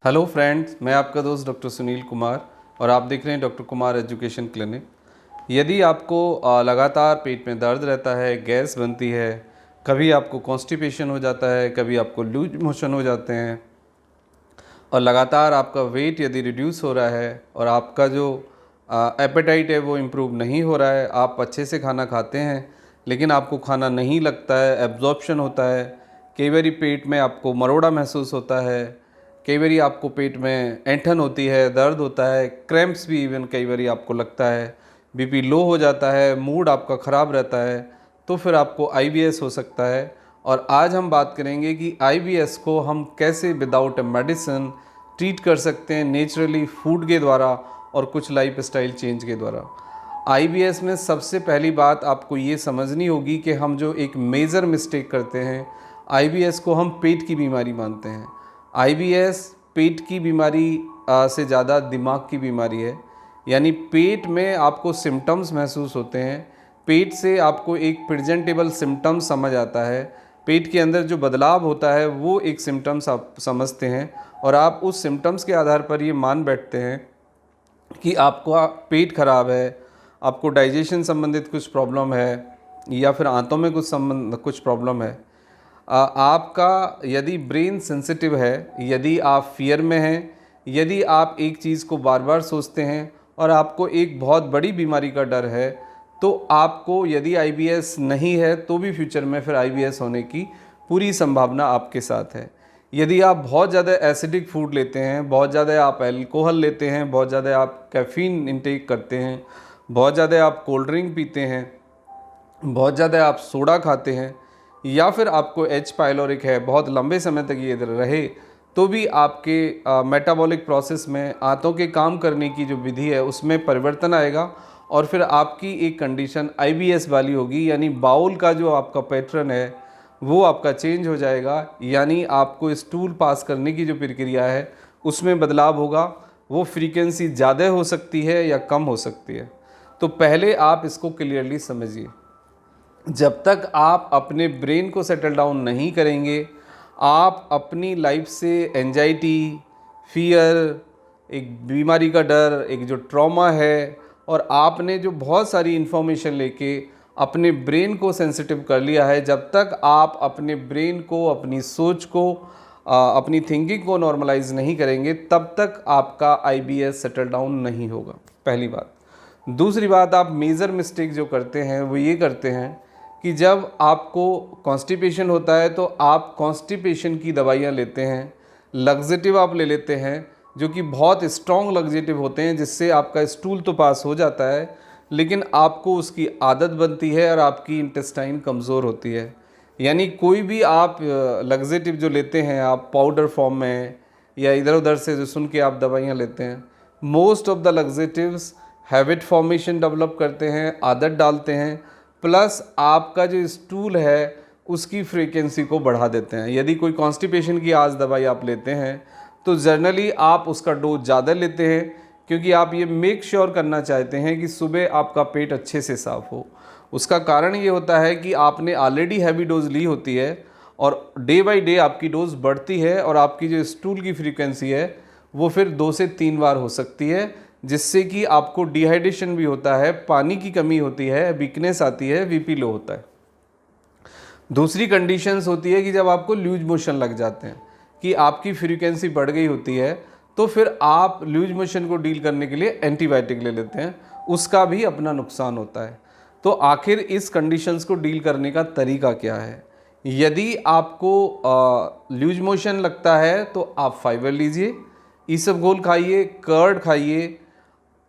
Hello friends, मैं आपका दोस्त डॉक्टर सुनील कुमार और आप देख रहे हैं डॉक्टर कुमार एजुकेशन क्लिनिक। यदि आपको लगातार पेट में दर्द रहता है, गैस बनती है, कभी आपको कॉन्स्टिपेशन हो जाता है, कभी आपको लूज मोशन हो जाते हैं और लगातार आपका वेट यदि रिड्यूस हो रहा है और आपका जो एपेटाइट है वो इम्प्रूव नहीं हो रहा है, आप अच्छे से खाना खाते हैं लेकिन आपको खाना नहीं लगता है, एब्जॉर्प्शन होता है, कई बारी पेट में आपको मरोड़ा महसूस होता है, कई बारी आपको पेट में ऐंठन होती है, दर्द होता है, क्रैम्प्स भी इवन कई बारी आपको लगता है, बीपी लो हो जाता है, मूड आपका ख़राब रहता है, तो फिर आपको आईबीएस हो सकता है। और आज हम बात करेंगे कि आईबीएस को हम कैसे विदाउट ए मेडिसिन ट्रीट कर सकते हैं, नेचुरली फूड के द्वारा और कुछ लाइफ स्टाइल चेंज के द्वारा। आईबीएस में सबसे पहली बात आपको ये समझनी होगी कि हम जो एक मेजर मिस्टेक करते हैं, आईबीएस को हम पेट की बीमारी मानते हैं। आईबीएस पेट की बीमारी से ज़्यादा दिमाग की बीमारी है। यानी पेट में आपको सिम्टम्स महसूस होते हैं, पेट से आपको एक प्रेजेंटेबल सिम्टम्स समझ आता है, पेट के अंदर जो बदलाव होता है वो एक सिम्टम्स आप समझते हैं और आप उस सिम्टम्स के आधार पर ये मान बैठते हैं कि आपका पेट खराब है, आपको डाइजेशन संबंधित कुछ प्रॉब्लम है या फिर आंतों में कुछ प्रॉब्लम है। आपका यदि ब्रेन सेंसिटिव है, यदि आप फियर में हैं, यदि आप एक चीज़ को बार बार सोचते हैं और आपको एक बहुत बड़ी बीमारी का डर है, तो आपको यदि आईबीएस नहीं है तो भी फ्यूचर में फिर आईबीएस होने की पूरी संभावना आपके साथ है। यदि आप बहुत ज़्यादा एसिडिक फूड लेते हैं, बहुत ज़्यादा आप अल्कोहल लेते हैं, बहुत ज़्यादा आप कैफ़ीन इंटेक करते हैं, बहुत ज़्यादा आप कोल्ड ड्रिंक पीते हैं, बहुत ज़्यादा आप सोडा खाते हैं या फिर आपको एच पाइलोरिक है, बहुत लंबे समय तक ये रहे, तो भी आपके मेटाबॉलिक प्रोसेस में आंतों के काम करने की जो विधि है उसमें परिवर्तन आएगा और फिर आपकी एक कंडीशन आईबीएस वाली होगी। यानी बाउल का जो आपका पैटर्न है वो आपका चेंज हो जाएगा, यानी आपको स्टूल पास करने की जो प्रक्रिया है उसमें बदलाव होगा। वो फ्रीक्वेंसी ज़्यादा हो सकती है या कम हो सकती है। तो पहले आप इसको क्लियरली समझिए। जब तक आप अपने ब्रेन को सेटल डाउन नहीं करेंगे, आप अपनी लाइफ से एंजाइटी, फियर, एक बीमारी का डर, एक जो ट्रॉमा है और आपने जो बहुत सारी इन्फॉर्मेशन लेके अपने ब्रेन को सेंसिटिव कर लिया है, जब तक आप अपने ब्रेन को, अपनी सोच को, अपनी थिंकिंग को नॉर्मलाइज नहीं करेंगे, तब तक आपका आईबीएस सेटल डाउन नहीं होगा। पहली बात। दूसरी बात, आप मेजर मिस्टेक जो करते हैं वो ये करते हैं कि जब आपको कॉन्स्टिपेशन होता है तो आप कॉन्स्टिपेशन की दवाइयाँ लेते हैं, लग्जेटिव आप ले लेते हैं जो कि बहुत स्ट्रॉन्ग लग्जेटिव होते हैं, जिससे आपका स्टूल तो पास हो जाता है लेकिन आपको उसकी आदत बनती है और आपकी इंटेस्टाइन कमज़ोर होती है। यानी कोई भी आप लग्जेटिव जो लेते हैं, आप पाउडर फॉर्म में या इधर उधर से जो सुन के आप दवाइयाँ लेते हैं, most of the laxatives habit formation develop करते हैं, आदत डालते हैं, प्लस आपका जो स्टूल है उसकी फ्रीक्वेंसी को बढ़ा देते हैं। यदि कोई कॉन्स्टिपेशन की आज दवाई आप लेते हैं तो जनरली आप उसका डोज ज़्यादा लेते हैं क्योंकि आप ये मेक श्योर करना चाहते हैं कि सुबह आपका पेट अच्छे से साफ़ हो। उसका कारण ये होता है कि आपने ऑलरेडी हैवी डोज ली होती है और डे बाय डे आपकी डोज बढ़ती है और आपकी जो स्टूल की फ्रीक्वेंसी है वो फिर 2 से 3 बार हो सकती है, जिससे कि आपको डिहाइड्रेशन भी होता है, पानी की कमी होती है, वीकनेस आती है, बीपी लो होता है। दूसरी कंडीशंस होती है कि जब आपको लूज मोशन लग जाते हैं, कि आपकी फ्रीक्वेंसी बढ़ गई होती है, तो फिर आप लूज मोशन को डील करने के लिए एंटीबायोटिक ले लेते हैं, उसका भी अपना नुकसान होता है। तो आखिर इस कंडीशंस को डील करने का तरीका क्या है? यदि आपको लूज मोशन लगता है तो आप फाइबर लीजिए, इसबगोल खाइए, कर्ड खाइए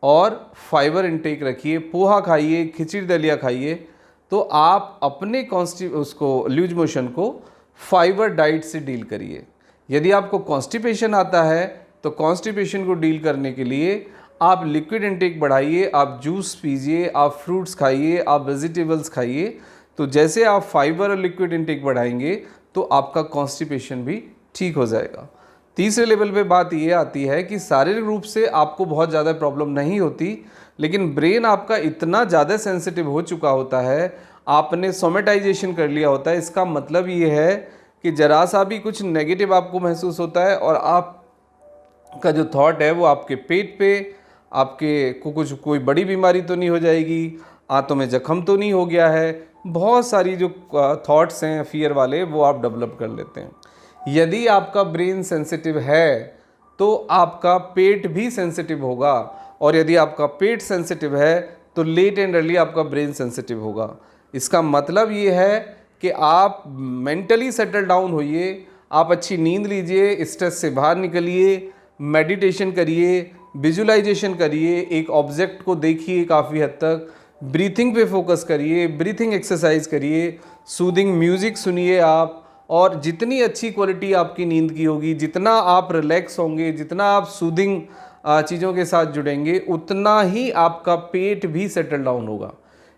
और फाइबर इंटेक रखिए, पोहा खाइए, खिचड़ी दलिया खाइए, तो आप अपने उसको लूज मोशन को फाइबर डाइट से डील करिए। यदि आपको कॉन्स्टिपेशन आता है तो कॉन्स्टिपेशन को डील करने के लिए आप लिक्विड इंटेक बढ़ाइए, आप जूस पीजिए, आप फ्रूट्स खाइए, आप वेजिटेबल्स खाइए। तो जैसे आप फाइबर और लिक्विड इंटेक बढ़ाएंगे तो आपका कॉन्स्टिपेशन भी ठीक हो जाएगा। तीसरे लेवल पे बात ये आती है कि शारीरिक रूप से आपको बहुत ज़्यादा प्रॉब्लम नहीं होती, लेकिन ब्रेन आपका इतना ज़्यादा सेंसिटिव हो चुका होता है, आपने सोमेटाइजेशन कर लिया होता है। इसका मतलब ये है कि ज़रा सा भी कुछ नेगेटिव आपको महसूस होता है और आप का जो थॉट है वो आपके पेट पे, आपके को कुछ कोई बड़ी बीमारी तो नहीं हो जाएगी, आंतों में जख्म तो नहीं हो गया है, बहुत सारी जो थॉट्स हैं फियर वाले वो आप डेवलप कर लेते हैं। यदि आपका ब्रेन सेंसिटिव है तो आपका पेट भी सेंसिटिव होगा, और यदि आपका पेट सेंसिटिव है तो लेट एंड अर्ली आपका ब्रेन सेंसिटिव होगा। इसका मतलब ये है कि आप मेंटली सेटल डाउन होइए, आप अच्छी नींद लीजिए, स्ट्रेस से बाहर निकलिए, मेडिटेशन करिए, विजुअलाइजेशन करिए, एक ऑब्जेक्ट को देखिए काफ़ी हद तक, ब्रीथिंग पे फोकस करिए, ब्रीथिंग एक्सरसाइज करिए, सूदिंग म्यूज़िक सुनिए आप। और जितनी अच्छी क्वालिटी आपकी नींद की होगी, जितना आप रिलैक्स होंगे, जितना आप सूदिंग चीज़ों के साथ जुड़ेंगे, उतना ही आपका पेट भी सेटल डाउन होगा।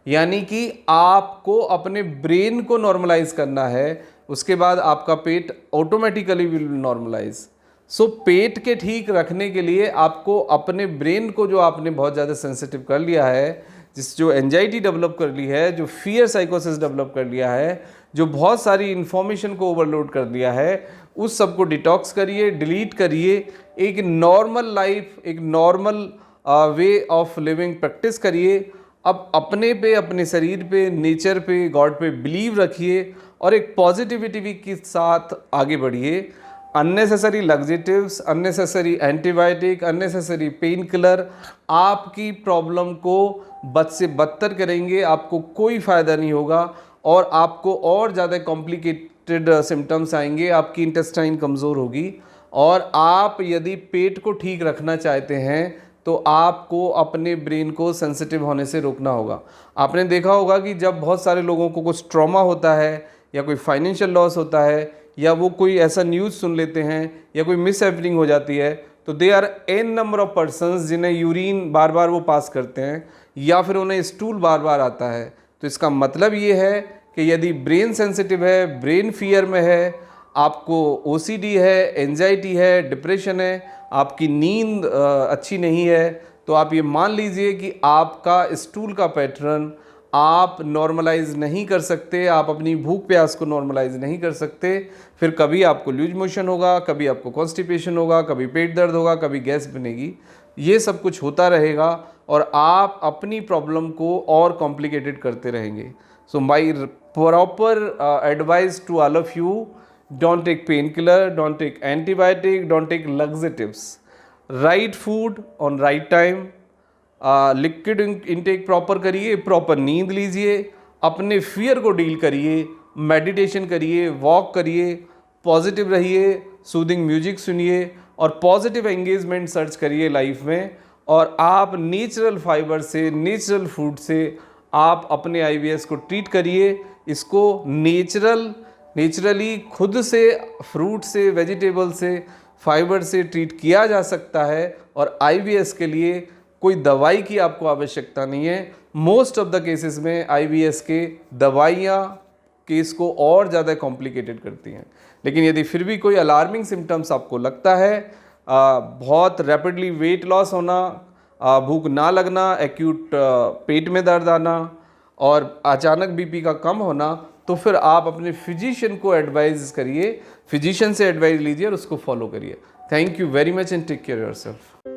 यानी कि आपको अपने ब्रेन को नॉर्मलाइज करना है, उसके बाद आपका पेट ऑटोमेटिकली विल नॉर्मलाइज। सो पेट के ठीक रखने के लिए आपको अपने ब्रेन को, जो आपने बहुत ज़्यादा सेंसिटिव कर लिया है, जो एंजाइटी डेवलप कर ली है, जो फियर साइकोसिस डेवलप कर लिया है, जो बहुत सारी इन्फॉर्मेशन को ओवरलोड कर दिया है, उस सब को डिटॉक्स करिए, डिलीट करिए, एक नॉर्मल लाइफ, एक normal way of living practice करिए। अब अपने पे, अपने शरीर पे, नेचर पे, गॉड पे बिलीव रखिए और एक पॉजिटिविटी के साथ आगे बढ़िए। Unnecessary laxatives, unnecessary antibiotic, unnecessary pain killer आपकी प्रॉब्लम को बद से बदतर करेंगे, आपको कोई फ़ायदा नहीं होगा और आपको और ज़्यादा कॉम्प्लिकेटेड सिम्टम्स आएंगे, आपकी इंटेस्टाइन कमज़ोर होगी। और आप यदि पेट को ठीक रखना चाहते हैं तो आपको अपने ब्रेन को सेंसिटिव होने से रोकना होगा। आपने देखा होगा कि जब बहुत सारे लोगों को कुछ ट्रॉमा होता है या कोई फाइनेंशियल लॉस होता है या वो कोई ऐसा न्यूज़ सुन लेते हैं या कोई मिस हैपनिंग हो जाती है, तो they are n number of persons जिन्हें यूरिन बार बार वो पास करते हैं या फिर उन्हें स्टूल बार बार आता है। तो इसका मतलब ये है कि यदि ब्रेन सेंसिटिव है, ब्रेन फियर में है, आपको ओसीडी है, एंजाइटी है, डिप्रेशन है, आपकी नींद अच्छी नहीं है, तो आप ये मान लीजिए कि आपका स्टूल का पैटर्न आप नॉर्मलाइज नहीं कर सकते, आप अपनी भूख प्यास को नॉर्मलाइज नहीं कर सकते। फिर कभी आपको लूज मोशन होगा, कभी आपको कॉन्स्टिपेशन होगा, कभी पेट दर्द होगा, कभी गैस बनेगी, ये सब कुछ होता रहेगा और आप अपनी प्रॉब्लम को और कॉम्प्लिकेटेड करते रहेंगे। So my proper advice to all of you, don't take painkiller, don't take antibiotic, don't take laxatives, right food on right time, liquid intake proper करिए, प्रॉपर नींद लीजिए, अपने फियर को डील करिए, मेडिटेशन करिए, वॉक करिए, पॉजिटिव रहिए, soothing music सुनिए और पॉजिटिव एंगेजमेंट सर्च करिए लाइफ में। और आप नेचुरल फाइबर से, नेचुरल फूड से आप अपने IBS को ट्रीट करिए। इसको नेचुरली खुद से, फ्रूट से, वेजिटेबल से, फाइबर से ट्रीट किया जा सकता है और IBS के लिए कोई दवाई की आपको आवश्यकता नहीं है। मोस्ट ऑफ द केसेस में IBS के दवाइयाँ केस को और ज़्यादा कॉम्प्लिकेटेड करती हैं। लेकिन यदि फिर भी कोई अलार्मिंग सिम्टम्स आपको लगता है, बहुत रैपिडली वेट लॉस होना, भूख ना लगना, एक्यूट पेट में दर्द आना और अचानक BP का कम होना, तो फिर आप अपने फिजिशियन को एडवाइस करिए, फिजिशियन से एडवाइस लीजिए और उसको फॉलो करिए। Thank you very much and take care yourself.